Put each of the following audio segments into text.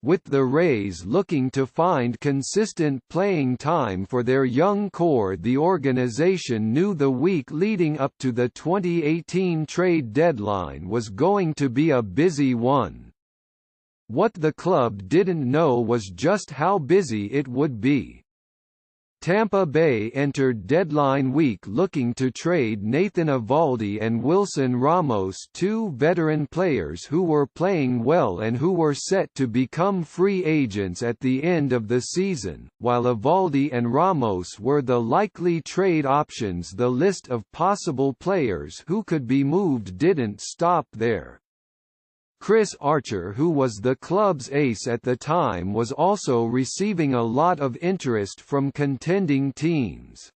With the Rays looking to find consistent playing time for their young core, the organization knew the week leading up to the 2018 trade deadline was going to be a busy one. What the club didn't know was just how busy it would be. Tampa Bay entered deadline week looking to trade Nathan Eovaldi and Wilson Ramos, two veteran players who were playing well and who were set to become free agents at the end of the season. While Eovaldi and Ramos were the likely trade options, the list of possible players who could be moved didn't stop there. Chris Archer, who was the club's ace at the time, was also receiving a lot of interest from contending teams.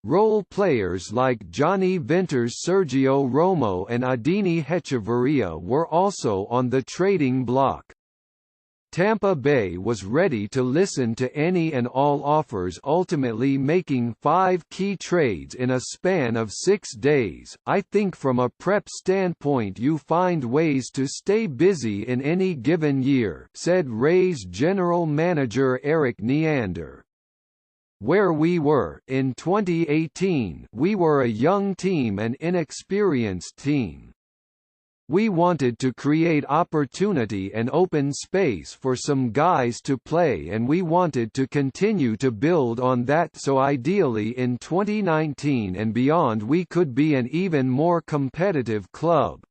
Role players like Jonny, Sergio, Romo and Adeiny Hechavarría were also on the trading block. Tampa Bay was ready to listen to any and all offers, ultimately making 5 key trades in a span of 6 days. "I think from a prep standpoint you find ways to stay busy in any given year," said Rays general manager Erik Neander. "Where we were in 2018, we were a young team, an inexperienced team. We wanted to create opportunity and open space for some guys to play, and we wanted to continue to build on that so ideally in 2019 and beyond we could be an even more competitive club."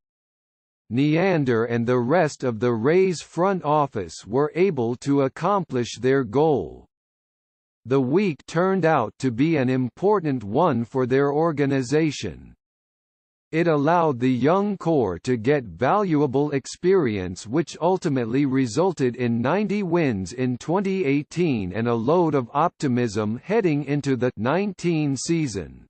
Neander and the rest of the Rays front office were able to accomplish their goal. The week turned out to be an important one for their organization. It allowed the young core to get valuable experience, which ultimately resulted in 90 wins in 2018 and a load of optimism heading into the 19 season.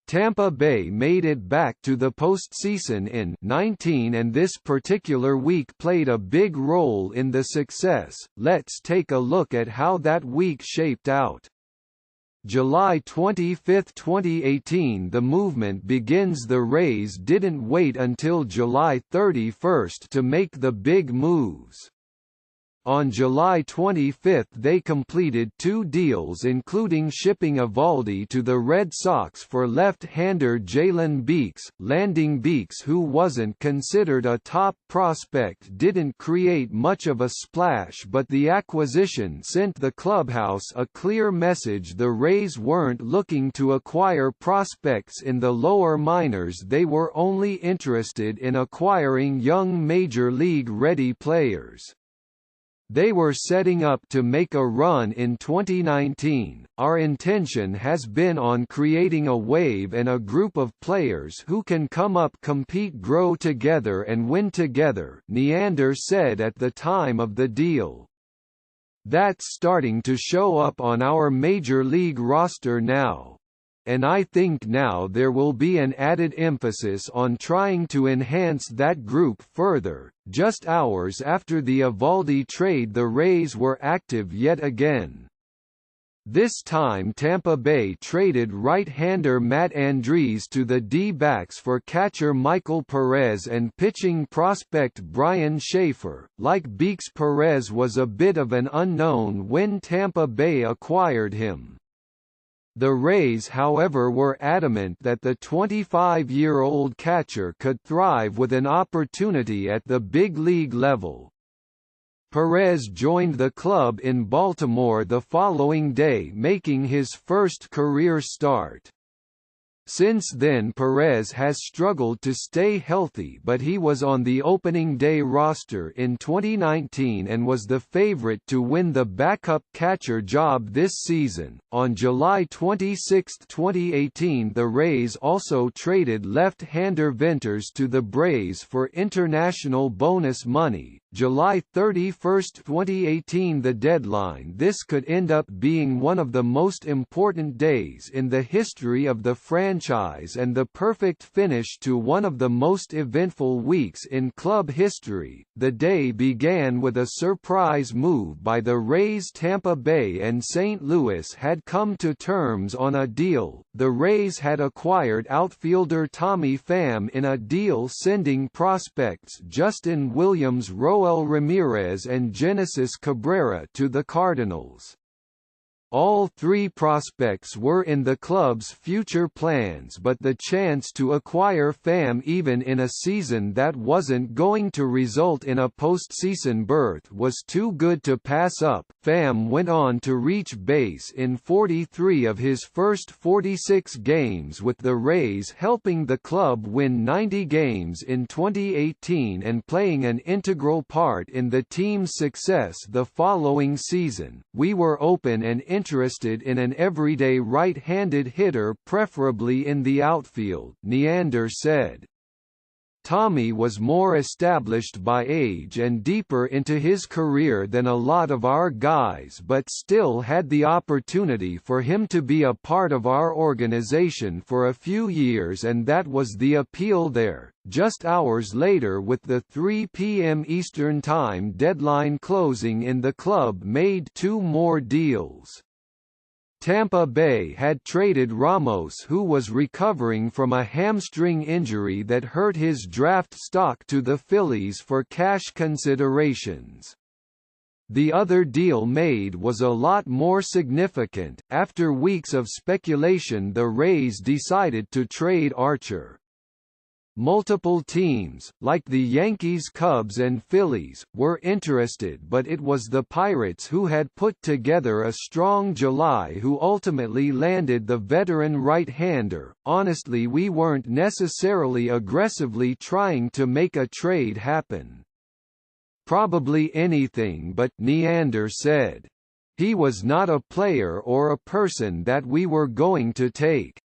Tampa Bay made it back to the postseason in 19, and this particular week played a big role in the success. Let's take a look at how that week shaped out. July 25, 2018, the movement begins. The Rays didn't wait until July 31 to make the big moves. On July 25 they completed 2 deals, including shipping Eovaldi to the Red Sox for left-hander Jalen Beeks. Landing Beeks, who wasn't considered a top prospect, didn't create much of a splash, but the acquisition sent the clubhouse a clear message: the Rays weren't looking to acquire prospects in the lower minors, they were only interested in acquiring young major league-ready players. They were setting up to make a run in 2019. "Our intention has been on creating a wave and a group of players who can come up, compete, grow together and win together," Neander said at the time of the deal. "That's starting to show up on our major league roster now. And I think now there will be an added emphasis on trying to enhance that group further." Just hours after the Eovaldi trade, the Rays were active yet again. This time Tampa Bay traded right-hander Matt Andriese to the D-backs for catcher Michael Perez and pitching prospect Brian Schaefer. Like Beeks, Perez was a bit of an unknown when Tampa Bay acquired him. The Rays, however, were adamant that the 25-year-old catcher could thrive with an opportunity at the big league level. Perez joined the club in Baltimore the following day, making his first career start. Since then Perez has struggled to stay healthy, but he was on the opening day roster in 2019 and was the favorite to win the backup catcher job this season. On July 26, 2018, the Rays also traded left-hander Venters to the Braves for international bonus money. July 31, 2018, the deadline. This could end up being one of the most important days in the history of the franchise and the perfect finish to one of the most eventful weeks in club history. The day began with a surprise move by the Rays. Tampa Bay and St. Louis had come to terms on a deal. the Rays had acquired outfielder Tommy Pham in a deal sending prospects Justin Williams, Roel Ramirez and Genesis Cabrera to the Cardinals. All three prospects were in the club's future plans, but the chance to acquire Pham even in a season that wasn't going to result in a postseason berth was too good to pass up. Pham went on to reach base in 43 of his first 46 games with the Rays, helping the club win 90 games in 2018 and playing an integral part in the team's success the following season. We were open and interested in an everyday right-handed hitter, preferably in the outfield, Neander said. Tommy was more established by age and deeper into his career than a lot of our guys, but still had the opportunity for him to be a part of our organization for a few years, and that was the appeal there. Just hours later, with the 3 p.m. Eastern Time deadline closing in, the club made two more deals. Tampa Bay had traded Ramos, who was recovering from a hamstring injury that hurt his draft stock, to the Phillies for cash considerations. The other deal made was a lot more significant. After weeks of speculation, the Rays decided to trade Archer. Multiple teams, like the Yankees, Cubs and Phillies, were interested, but it was the Pirates who had put together a strong July who ultimately landed the veteran right-hander. Honestly, we weren't necessarily aggressively trying to make a trade happen. Probably anything but, Neander said. He was not a player or a person that we were going to take.